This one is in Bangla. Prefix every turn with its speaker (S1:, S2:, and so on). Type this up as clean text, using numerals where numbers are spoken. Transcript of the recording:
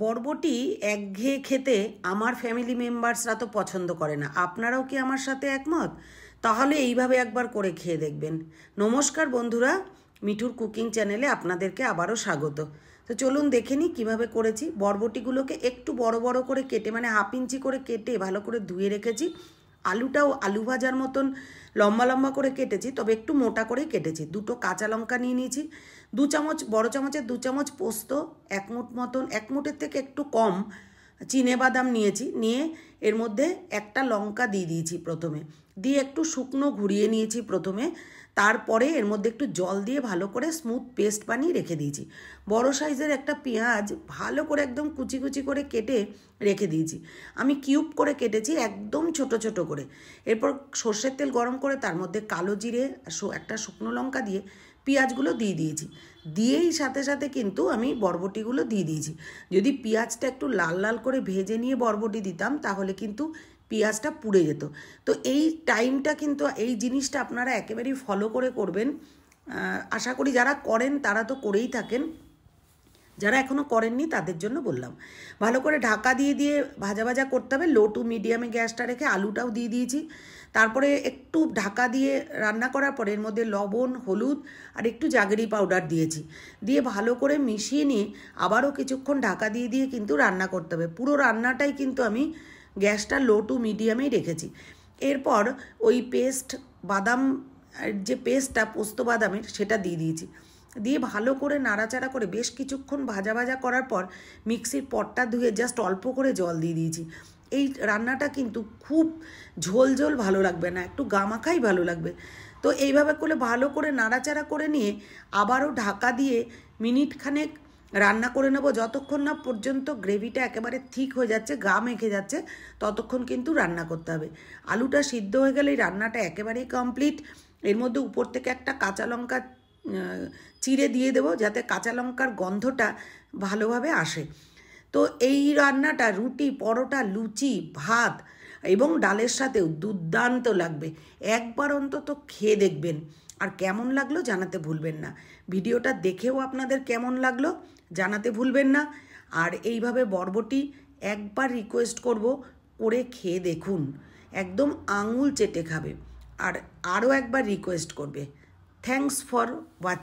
S1: বরবটি একঘেয়ে খেতে আমার ফ্যামিলি মেম্বার্সরা তো পছন্দ করে না। আপনারাও কি আমার সাথে একমত? তাহলে এইভাবে একবার করে খেয়ে দেখবেন। নমস্কার বন্ধুরা, মিঠুর কুকিং চ্যানেলে আপনাদেরকে আবারও স্বাগত। তো চলুন দেখে নিই কীভাবে করেছি। বরবটিগুলোকে একটু বড় বড় করে কেটে, মানে 1/2 ইঞ্চি করে কেটে ভালো করে ধুয়ে রেখেছি। আলুটাও আলু ভাজার মতন লম্বা লম্বা করে কেটেছি, তবে একটু মোটা করেই কেটেছি। 2টো কাঁচা লঙ্কা নিয়ে নিয়েছি, 2 চামচ, বড় চামচের 2 চামচ পোস্ত, 1 মুঠ মতন, 1 মুঠের থেকে একটু কম চিনেবাদাম নিয়েছি। নিয়ে এর মধ্যে একটা লঙ্কা দিয়ে দিয়েছি প্রথমে, দিয়ে একটু শুকনো ঘুরিয়ে নিয়েছি প্রথমে। তারপরে এর মধ্যে একটু জল দিয়ে ভালো করে স্মুথ পেস্ট বানিয়ে রেখে দিয়েছি। বড় সাইজের একটা পেঁয়াজ ভালো করে একদম কুচি কুচি করে কেটে রেখে দিয়েছি। আমি কিউব করে কেটেছি, একদম ছোট ছোট করে। এরপর সর্ষের তেল গরম করে তার মধ্যে কালো জিরে, একটা শুকনো লঙ্কা দিয়ে পেঁয়াজগুলো দিয়ে দিয়েছি। দিয়েই সাথে সাথে কিন্তু আমি বরবটিগুলো দিয়ে দিয়েছি। যদি পেঁয়াজটা একটু লাল লাল করে ভেজে নিয়ে বরবটি দিতাম তাহলে কিন্তু পেঁয়াজটা পুড়ে যেত। তো এই টাইমটা কিন্তু, এই জিনিসটা আপনারা একেবারেই ফলো করে করবেন। আশা করি যারা করেন তারা তো করেই থাকেন, যারা এখনও করেননি তাদের জন্য বললাম। ভালো করে ঢাকা দিয়ে দিয়ে ভাজা ভাজা করতে হবে। লো টু মিডিয়ামে গ্যাসটা রেখে আলুটাও দিয়ে দিয়েছি। তারপরে একটু ঢাকা দিয়ে রান্না করার পরে এর মধ্যে লবণ, হলুদ আর একটু জাগরি পাউডার দিয়েছি। দিয়ে ভালো করে মিশিয়ে নিয়ে আবারও কিছুক্ষণ ঢাকা দিয়ে দিয়ে কিন্তু রান্না করতে হবে। পুরো রান্নাটাই কিন্তু আমি গ্যাসটা লো টু মিডিয়ামেই রেখেছি। এরপর ওই পেস্ট, বাদাম, যে পেস্টটা পোস্ত বাদামের, সেটা দিয়ে দিয়েছি। দিয়ে ভালো করে নাড়াচাড়া করে বেশ কিছুক্ষণ ভাজা ভাজা করার পর মিক্সির পটটা ধুয়ে জাস্ট অল্প করে জল দিয়ে দিয়েছি। এই রান্নাটা কিন্তু খুব ঝোল ঝোল ভালো লাগবে না, একটু গামাখাই ভালো লাগবে। তো এইভাবে করে ভালো করে নাড়াচাড়া করে নিয়ে আবারও ঢাকা দিয়ে মিনিট খানেক রান্না করে নেব, যতক্ষণ না পর্যন্ত গ্রেভিটা একেবারে ঠিক হয়ে যাচ্ছে, গা মেখে যাচ্ছে, ততক্ষণ কিন্তু রান্না করতে হবে। আলুটা সিদ্ধ হয়ে গেলে এই রান্নাটা একেবারেই কমপ্লিট। এর মধ্যে উপর থেকে একটা কাঁচা লঙ্কা চিড়ে দিয়ে দেবো, যাতে কাঁচা লঙ্কার গন্ধটা ভালোভাবে আসে। তো এই রান্নাটা রুটি, পরোটা, লুচি, ভাত এবং ডালের সাথেও দুর্দান্ত লাগবে। একবার অন্তত খেয়ে দেখবেন, আর কেমন লাগলো জানাতে ভুলবেন না। ভিডিওটা দেখেও আপনাদের কেমন লাগলো জানাতে ভুলবেন না। আর এইভাবে বরবটি একবার রিকোয়েস্ট করব, করে খেয়ে দেখুন, একদম আঙুল চেটে খাবে। আর আরও একবার রিকোয়েস্ট করবে। Thanks for watching.